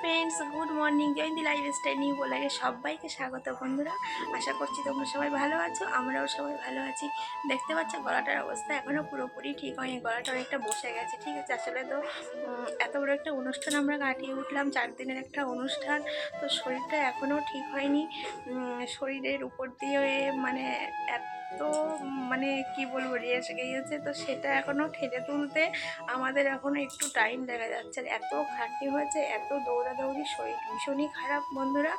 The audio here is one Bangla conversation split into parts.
Friends, good morning. Jayanti lifestyle new ব্লগে সবাইকে স্বাগত বন্ধুরা। আশা করছি তোমরা সবাই ভালো আছো, আমরাও সবাই ভালো আছি। দেখতে পাচ্ছ গলাটার অবস্থা এখনও পুরোপুরি ঠিক হয়নি, গলাটা অনেকটা বসে গেছে। ঠিক আছে, আসলে তো এত বড় একটা অনুষ্ঠান আমরা কাটিয়ে উঠলাম, 4 দিনের একটা অনুষ্ঠান, তো শরীরটা এখনও ঠিক হয়নি। শরীরের উপর দিয়ে মানে তো মানে কি বলবো, রেস গিয়েছে, তো সেটা এখনও ঠেলে তুলতে আমাদের এখনও একটু টাইম দেখা যাচ্ছে। আর এত খাটনি হয়েছে, এত দৌড়াদৌড়ি, শরীর ভীষণই খারাপ বন্ধুরা।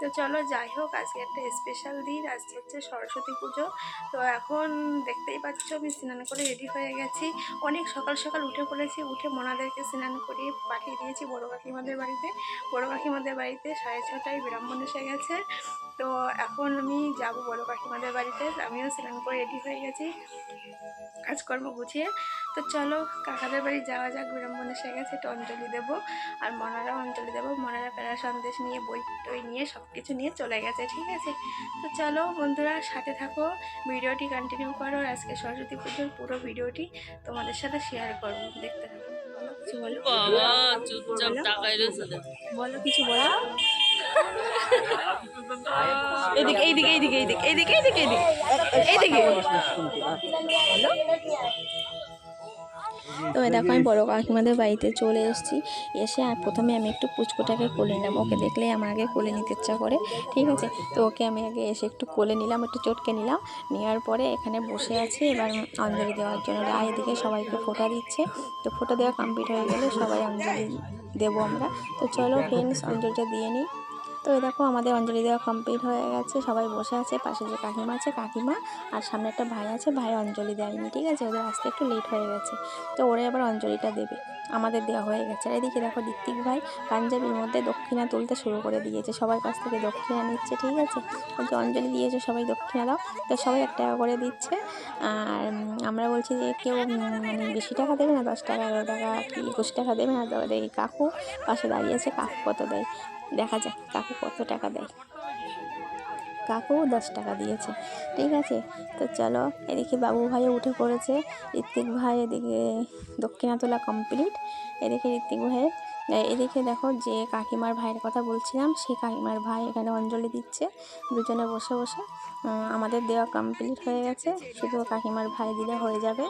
তো চলো যাই হোক, আজকে একটা স্পেশাল দিন, আজকে হচ্ছে সরস্বতী পুজো। তো এখন দেখতেই পাচ্ছ আমি স্নান করে রেডি হয়ে গেছি। অনেক সকাল সকাল উঠে পড়েছি, উঠে মনাদেরকে স্নান করিয়ে পাঠিয়ে দিয়েছি বড় কাকিমাদের বাড়িতে। বড় কাকিমাদের বাড়িতে 6:30টায় ব্রাহ্মণ এসে গেছে। তো এখন আমি যাব বড় কাকিমাদের বাড়িতে, আমিও স্নান করে রেডি হয়ে গেছি কাজকর্ম গুছিয়ে। তো চলো কাকাদের বাড়ি যাওয়া যাক, ব্রাহ্মণ এসে গেছে, একটু অঞ্জলি দেবো। আর মনারাও অঞ্জলি দেবো, মনারা প্যারা সন্দেশ নিয়ে বই টই নিয়ে সব কিছু নিয়ে চলে গেছে। ঠিক আছে, তো চলো বন্ধুরা সাথে থাকো, ভিডিওটি কন্টিনিউ করো। আর আজকে সরস্বতী পুজোর পুরো ভিডিওটি তোমাদের সাথে শেয়ার করবো, দেখতে থাকো। কিছু বলো বাবা, চুপচাপ তাকাই রয়েছে। বলো কিছু বলো। এদিকে এইদিকে এইদিকে এইদিকে এইদিকে এইদিকে এইদিকে এইদিকে। তো দেখো আমি বড় কাকিমাদের বাড়িতে চলে এসেছি। এসে আর প্রথমে আমি একটু পুচকোটাকে কোলে নিলাম, ওকে দেখলেই আমার আগে কোলে নিতে ইচ্ছা করে। ঠিক আছে, তো ওকে আমি আগে এসে একটু কোলে নিলাম, একটু চটকে নিলাম। নেওয়ার পরে এখানে বসে আছি এবার অঞ্জলি দেওয়ার জন্য। আর এদিকে সবাইকে ফোঁটা দিচ্ছে। তো ফোঁটা দেওয়া কমপ্লিট হয়ে গেলে সবাই অঞ্জলি দেবো আমরা। তো চলো ফ্রেন্ডস অঞ্জলিটা দিয়ে নিই। তো এই দেখো আমাদের অঞ্জলি দেওয়া কমপ্লিট হয়ে গেছে, সবাই বসে আছে। পাশে যে কাকিমা আছে কাকিমা, আর সামনে একটা ভাই আছে, ভাই অঞ্জলি দেয়নি। ঠিক আছে, ওদের আসতে একটু লেট হয়ে গেছে, তো ওরা এবার অঞ্জলিটা দেবে। আমাদের দেওয়া হয়ে গেছে। আর এদিকে দেখো ঋত্বিক ভাই পাঞ্জাবির মধ্যে দক্ষিণা তুলতে শুরু করে দিয়েছে, সবার কাছ থেকে দক্ষিণা নিচ্ছে। ঠিক আছে, যে অঞ্জলি দিয়েছে সবাই দক্ষিণা দাও, তো সবাই 1 টাকা করে দিচ্ছে। আর আমরা বলছি যে কেউ মানে বেশি টাকা দেবে না, 10 টাকা 11 টাকা কি 21 টাকা দেবে না। তো এই কাকু পাশে দাঁড়িয়েছে, কাকু কত দেয় দেখা যাক, কাকু কত টাকা দেয়। কাকু 10 টাকা দিয়েছে। ঠিক আছে, তো চলো এদিকে বাবু ভাইও উঠে পড়েছে, ঋত্বিক ভাই এদিকে দক্ষিণা তোলা কমপ্লিট। এদিকে ঋত্বিক ভাইয়ের এদিকে দেখো যে কাকিমার ভাইয়ের কথা বলছিলাম, সেই কাকিমার ভাই এখানে অঞ্জলি দিচ্ছে দুজনে বসে বসে। আমাদের দেওয়া কমপ্লিট হয়ে গেছে, শুধু কাকিমার ভাই দিলে হয়ে যাবে।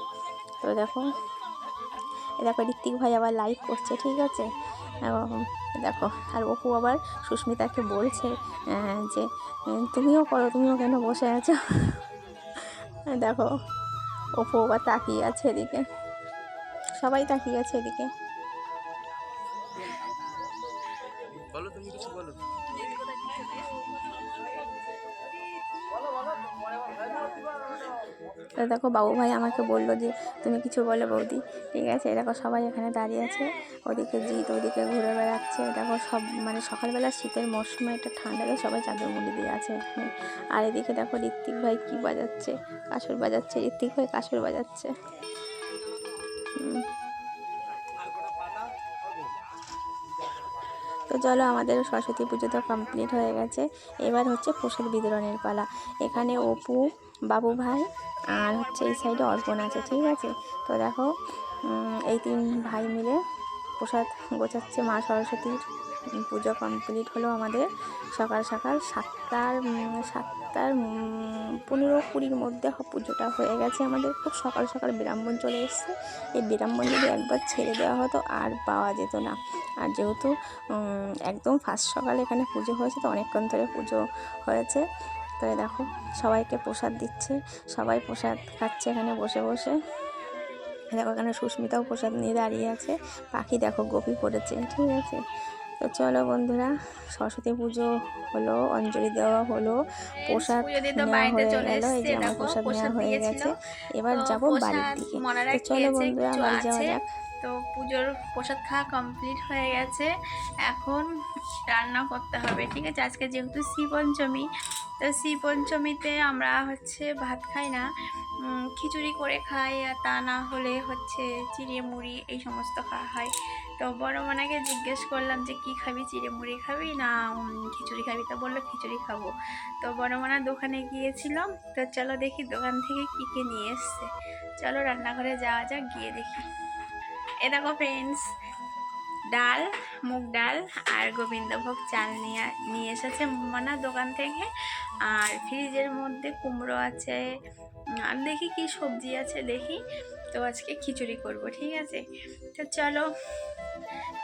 তো দেখো দেখো ঋত্বিক ভাই আবার লাইক করছে। ঠিক আছে, দেখো আর অপু আবার সুস্মিতাকে বলছে যে তুমিও করো, তুমিও কেন বসে আছো। দেখো অপু আবার তাকিয়ে আছে এদিকে, সবাই তাকিয়ে আছে এদিকে। বলো তুমি কিছু বলো। তো দেখো বাবু ভাই আমাকে বললো যে তুমি কিছু বলো বৌদি। ঠিক আছে, দেখো সবাই এখানে দাঁড়িয়ে আছে, ওদিকে জিৎ ওদিকে ঘুরে বেড়াচ্ছে। দেখো সব মানে সকালবেলা শীতের মরশুমে একটা ঠান্ডাতে সবাই চাদর মুড়ি দিয়ে আছে এখানে। আর এদিকে দেখো ঋত্বিক ভাই কি বাজাচ্ছে, কাসর বাজাচ্ছে, ঋত্বিক ভাই কাসর বাজাচ্ছে। তো চলো আমাদের সরস্বতী পুজো তো কমপ্লিট হয়ে গেছে, এবার হচ্ছে প্রসাদ বিতরণের পালা। এখানে অপু, বাবু ভাই আর হচ্ছে এই সাইডে অর্পণ আছে। ঠিক আছে, তো দেখো এই 3 ভাই মিলে প্রসাদ গোছাচ্ছে। মা সরস্বতীর পুজো কমপ্লিট হলো আমাদের সকাল সকাল 7টার 15-20 মধ্যে পুজোটা হয়ে গেছে আমাদের। খুব সকাল সকাল ব্রাহ্মণ চলে এসছে, এই ব্রাহ্মণ যদি একবার ছেড়ে দেওয়া হতো আর পাওয়া যেত না। আর যেহেতু একদম ফার্স্ট সকালে এখানে পুজো হয়েছে, তো অনেকক্ষণ ধরে পুজো হয়েছে। তো দেখো সবাইকে প্রসাদ দিচ্ছে, সবাই প্রসাদ খাচ্ছে এখানে বসে বসে। দেখো এখানে সুস্মিতাও প্রসাদ নিয়ে দাঁড়িয়ে আছে, পাখি দেখো গোপী পড়েছে। ঠিক আছে, তো চলো বন্ধুরা সরস্বতী পুজো হলো, অঞ্জলি দেওয়া হলো, প্রসাদ নেওয়া হয়ে গেল। এই যে আমার প্রসাদ নেওয়া হয়ে গেছে, এবার যাব বাড়ির দিকে। তো চলো বন্ধুরা বাড়ি যাওয়া যাক। তো পুজোর প্রসাদ খাওয়া কমপ্লিট হয়ে গেছে, এখন রান্না করতে হবে। ঠিক আছে, আজকে যেহেতু শ্রী পঞ্চমী, তো শ্রী পঞ্চমীতে আমরা হচ্ছে ভাত খাই না, খিচুড়ি করে খাই, আর তা না হলে হচ্ছে চিড়ে মুড়ি এই সমস্ত খাওয়া হয়। তো বড় মানাকে জিজ্ঞেস করলাম যে কি খাবি, চিড়ে মুড়ি খাবি না খিচুড়ি খাবি, তো বললো খিচুড়ি খাবো। তো বড় মানার দোকানে গিয়েছিলাম, তো চলো দেখি দোকান থেকে কী কে নিয়ে এসছে। চলো রান্নাঘরে যাওয়া যাক, গিয়ে দেখি। এ দেখো ফ্রেন্ডস, ডাল, মুগ ডাল আর গোবিন্দভোগ চাল নিয়ে এসেছে মনা দোকান থেকে। আর ফ্রিজের মধ্যে কুমড়ো আছে, আর দেখি কি সবজি আছে দেখি। তো আজকে খিচুড়ি করব, ঠিক আছে? তো চলো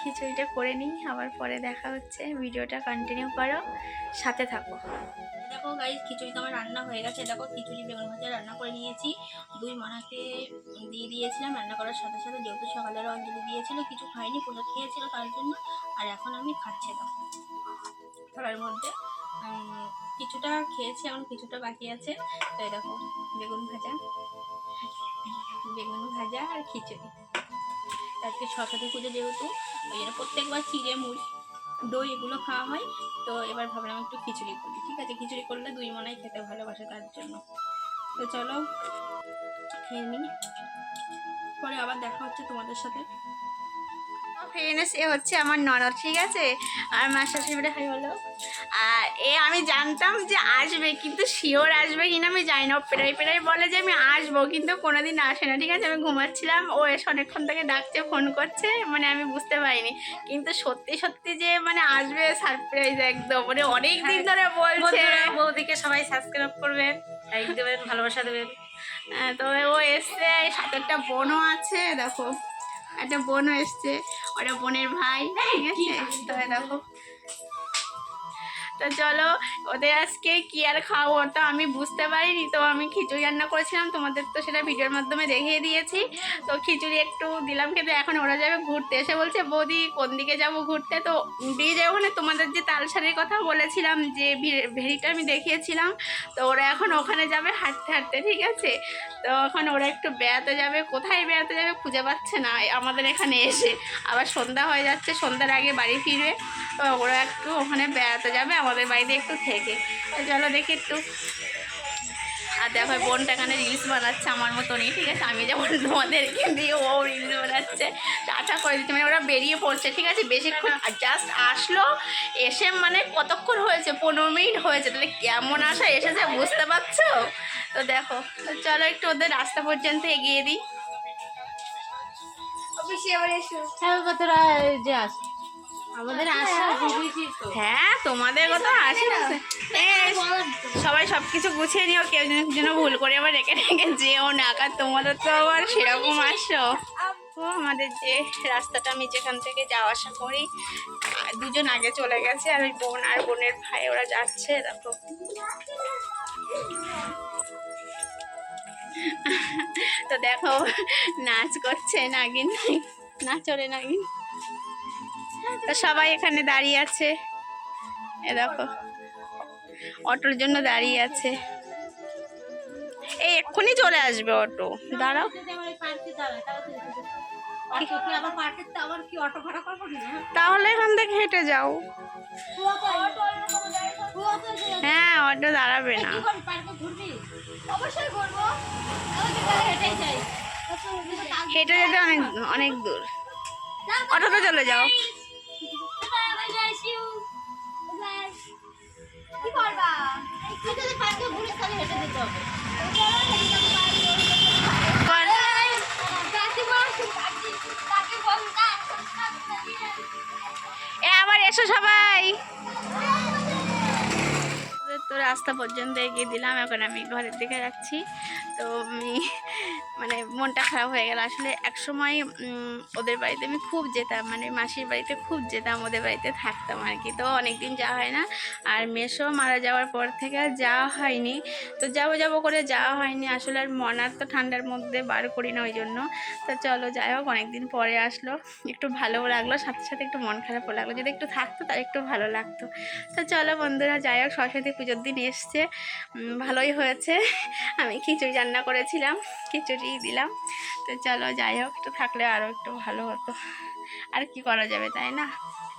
খিচুড়িটা করে নিই, আবার পরে দেখা হচ্ছে। ভিডিওটা কন্টিনিউ করো, সাথে থাকো। দেখো গাইস, খিচুড়ি তো আমার রান্না হয়ে গেছে। দেখো খিচুড়ি বেগুন ভাজা রান্না করে নিয়েছি। দুই মানাকে দিয়ে দিয়েছিলাম রান্না করার সাথে সাথে, যেহেতু সকালের অঞ্জলি দিয়েছিল, কিছু খাইনি, প্রসাদ খেয়েছিল তার জন্য। আর এখন আমি খাচ্ছি দেখো থালার মধ্যে। কিছুটা খেয়েছি, এখন কিছুটা বাকি আছে। তো এই দেখো বেগুন ভাজা, বেগুন ভাজা আর খিচুড়ি। আজকে সরস্বতী পুজো যেহেতু, ওই জন্য প্রত্যেকবার চিড়ে মুড়ি দই এগুলো খাওয়া হয়। তো এবার ভাবলাম একটু খিচুড়ি করি, ঠিক আছে? খিচুড়ি করলে দুই মনাই খেতে ভালোবাসে, তার জন্য। তো চলো খেয়ে নিই, পরে আবার দেখা হচ্ছে তোমাদের সাথে। ফ্রেন্ডস, এ হচ্ছে আমার ননদ, ঠিক আছে? আর মার শাশুড়ি খাই হলো। আর আমি জানতাম যে আসবে, কিন্তু শিওর আসবে কিনা আমি জানি না। প্রায় প্রায় বলে যে আমি আসবো, কিন্তু কোনোদিন আসে না, ঠিক আছে? আমি ঘুমাচ্ছিলাম, ও এসে অনেকক্ষণ থেকে ডাকছে, ফোন করছে, মানে আমি বুঝতে পারিনি। কিন্তু সত্যি সত্যি যে মানে আসবে, সারপ্রাইজ একদম, মানে অনেক দিন ধরে বলছে। বৌদিকে সবাই সাবস্ক্রাইব করবেন, লাইক দেবেন, ভালোবাসা দেবেন। তবে ও এসছে, সাথে একটা বোনও আছে, দেখো একটা বোনও এসছে, ওটা বোনের ভাই, ঠিক আছে? তবে দেখো, তো চলো ওদের আজকে কি আর খাওয়াবো ওটা আমি বুঝতে পারিনি। তো আমি খিচুড়ি রান্না করেছিলাম, তোমাদের তো সেটা ভিডিওর মাধ্যমে দেখিয়ে দিয়েছি। তো খিচুড়ি একটু দিলাম খেতে। এখন ওরা যাবে ঘুরতে, এসে বলছে বৌদি কোন দিকে যাব ঘুরতে। তো ব্রিজে ওখানে তোমাদের যে তালসারির কথা বলেছিলাম, যে ভেড়িটা আমি দেখিয়েছিলাম, তো ওরা এখন ওখানে যাবে হাঁটতে হাঁটতে, ঠিক আছে? তো এখন ওরা একটু বেড়াতে যাবে, কোথায় বেড়াতে যাবে খুঁজে পাচ্ছে না আমাদের এখানে এসে। আবার সন্ধ্যা হয়ে যাচ্ছে, সন্ধ্যার আগে বাড়ি ফিরবে। তো ওরা একটু ওখানে বেড়াতে যাবে আমাদের বাড়িতে একটু থেকে। চলো দেখি একটু। আর দেখো বোনটা এখানে রিলস বানাচ্ছে আমার মতনই, ঠিক আছে? আমি যেমন তোমাদেরকে দিয়ে ও রিলস বানাচ্ছে, টাটা করে দিচ্ছে, মানে ওরা বেরিয়ে পড়ছে, ঠিক আছে? বেশিক্ষণ জাস্ট আসলো, এসে মানে কতক্ষণ হয়েছে, 15 মিনিট হয়েছে। তাহলে কেমন আসা এসেছে বুঝতে পারছো? তো দেখো, তো চলো একটু ওদের রাস্তা পর্যন্ত এগিয়ে দিই। হ্যাঁ তোরা যে আস, আমাদের আশা বুঝেছি তো। হ্যাঁ তোমাদের কথা আসে না। সবাই সব কিছু গুছিয়ে নিও, কেউ যেন ভুল করে আবার রেখে রেখে যেও না, কারণ তোমাদের তো আবার সেরকম আসো। ও আমাদের যে রাস্তাটা আমি যেখান থেকে যাওয়া আসা করি, দুজন আগে চলে গেছে, আর ওই বোন আর বোনের ভাই ওরা যাচ্ছে, দেখো। তো দেখো নাচ করছে নাগিন, নাচরে নাগিন। তো সবাই এখানে দাঁড়িয়ে আছে, এ দেখো অটোর জন্য দাঁড়িয়ে আছে। এই এক্ষুনি চলে আসবে অটো, দাঁড়াও। তাহলে এখান থেকে হেঁটে যাও। হ্যাঁ অটো দাঁড়াবে না। হেঁটে যেতে অনেক অনেক দূর, অটোতে চলে যাও। আবার এসো সবাই। তো রাস্তা পর্যন্ত এগিয়ে দিলাম, এখন আমি ঘরের দিকে যাচ্ছি। তো আমি মানে মনটা খারাপ হয়ে গেল আসলে। একসময় ওদের বাড়িতে আমি খুব যেতাম, মানে মাসির বাড়িতে খুব যেতাম, ওদের বাড়িতে থাকতাম আর কি। তো অনেক দিন যাওয়া হয় না, আর মেসো মারা যাওয়ার পর থেকে আর যাওয়া হয়নি। তো যাবো যাবো করে যাওয়া হয়নি আসলে। আর মনার তো ঠান্ডার মধ্যে বার করি না, ওই জন্য। তো চলো যাই হোক, অনেকদিন পরে আসলো, একটু ভালোও লাগলো, সাথে সাথে একটু মন খারাপও লাগলো। যদি একটু থাকতো তার একটু ভালো লাগতো। তো চলো বন্ধুরা, যাই হোক সরস্বতী পুজোর দিন এসছে, ভালোই হয়েছে। আমি খিচুড়ি রান্না করেছিলাম, খিচুড়ি দিলাম। তো চলো যাই হোক, একটু থাকলে আরও একটু ভালো হতো। আর কি করা যাবে, তাই না?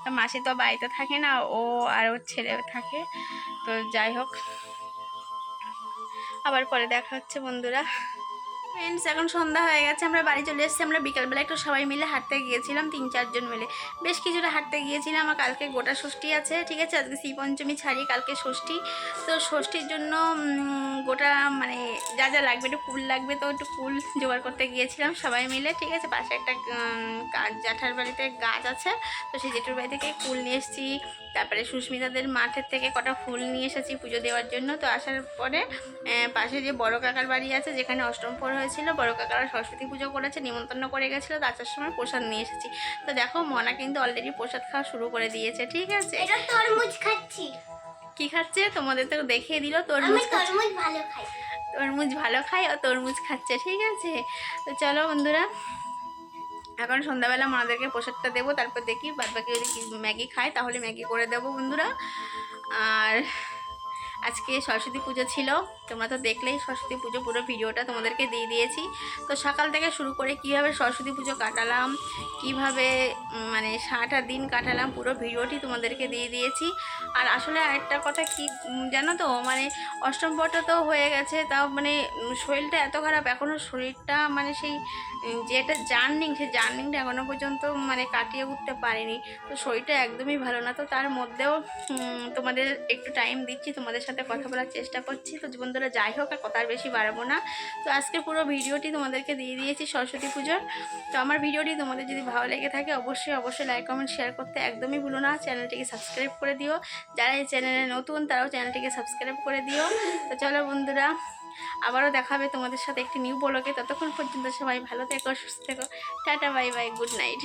তো মাসি তো বাড়িতে থাকে না, ও আর ওর ছেলে থাকে। তো যাই হোক, আবার পরে দেখা হচ্ছে বন্ধুরা। ফ্রেন্ডস এখন সন্ধ্যা হয়ে গেছে, আমরা বাড়ি চলে এসেছি। আমরা বিকালবেলা একটু সবাই মিলে হাঁটতে গিয়েছিলাম, 3-4 জন মিলে বেশ কিছুটা হাঁটতে গিয়েছিলাম। আমার কালকে গোটা ষষ্ঠী আছে, ঠিক আছে, আজকে শ্রী পঞ্চমী ছাড়িয়ে কালকে ষষ্ঠী। তো ষষ্ঠীর জন্য গোটা মানে যা যা লাগবে, একটু ফুল লাগবে, তো একটু ফুল জোগাড় করতে গিয়েছিলাম সবাই মিলে, ঠিক আছে। পাশে একটা জ্যাঠার বাড়িতে গাছ আছে, তো সেই জেঠুর বাড়ি থেকে ফুল নিয়ে এসেছি। তারপরে সুস্মিতাদের মাঠের থেকে কটা ফুল নিয়ে এসেছি পুজো দেওয়ার জন্য। তো আসার পরে পাশে যে বড় কাকার বাড়ি আছে, যেখানে অষ্টম প্রহর হয়েছিল, বড় কাকারা সরস্বতী পুজো করেছে, নিমন্ত্রণ করে গেছিলো, তো আসার সময় প্রসাদ নিয়ে এসেছি। তো দেখো মনা কিন্তু অলরেডি প্রসাদ খাওয়া শুরু করে দিয়েছে, ঠিক আছে। এটা তরমুজ খাচ্ছি। কি খাচ্ছে তোমাদের তো দেখিয়ে দিল, তরমুজ খাচ্ছে। তরমুজ ভালো খাই। তরমুজ ভালো খায় ও তরমুজ খাচ্ছে, ঠিক আছে। তো চলো বন্ধুরা, এখন সন্ধ্যাবেলা মাদেরকে প্রসাদটা দেবো, তারপর দেখি বাদবাকি যদি ম্যাগি খায় তাহলে ম্যাগি করে দেবো বন্ধুরা। আর আজকে সরস্বতী পুজো ছিল, তোমরা তো দেখলেই সরস্বতী পুজো পুরো ভিডিওটা তোমাদেরকে দিয়ে দিয়েছি। তো সকাল থেকে শুরু করে কীভাবে সরস্বতী পুজো কাটালাম, কীভাবে মানে সারাটা দিন কাটালাম, পুরো ভিডিওটি তোমাদেরকে দিয়ে দিয়েছি। আর আসলে আরেকটা কথা কি জানো তো, মানে অষ্টম পর্ব তো হয়ে গেছে, তাও মানে শরীরটা এত খারাপ, এখনও শরীরটা মানে সেই যে একটা সেই জার্নিংটা এখনও পর্যন্ত মানে কাটিয়ে উঠতে পারিনি। তো শরীরটা একদমই ভালো না, তো তার মধ্যেও তোমাদের একটু টাইম দিচ্ছি, তোমাদের সাথে কথা বলার চেষ্টা করছি। তো বন্ধুরা যাই হোক, আর কথা আর বেশি বাড়াবো না। তো আজকে পুরো ভিডিওটি তোমাদেরকে দিয়ে দিয়েছি সরস্বতী পুজোর। তো আমার ভিডিওটি তোমাদের যদি ভালো লেগে থাকে অবশ্যই লাইক কমেন্ট শেয়ার করতে একদমই ভুলো না। চ্যানেলটিকে সাবস্ক্রাইব করে দিও, যারা এই চ্যানেলে নতুন তারাও চ্যানেলটিকে সাবস্ক্রাইব করে দিও। তো চলো বন্ধুরা, আবারও দেখাবে তোমাদের সাথে একটি নিউ ব্লগে। ততক্ষণ পর্যন্ত সবাই ভালো থেকো, সুস্থ থেকো। Tata, bye bye, good night.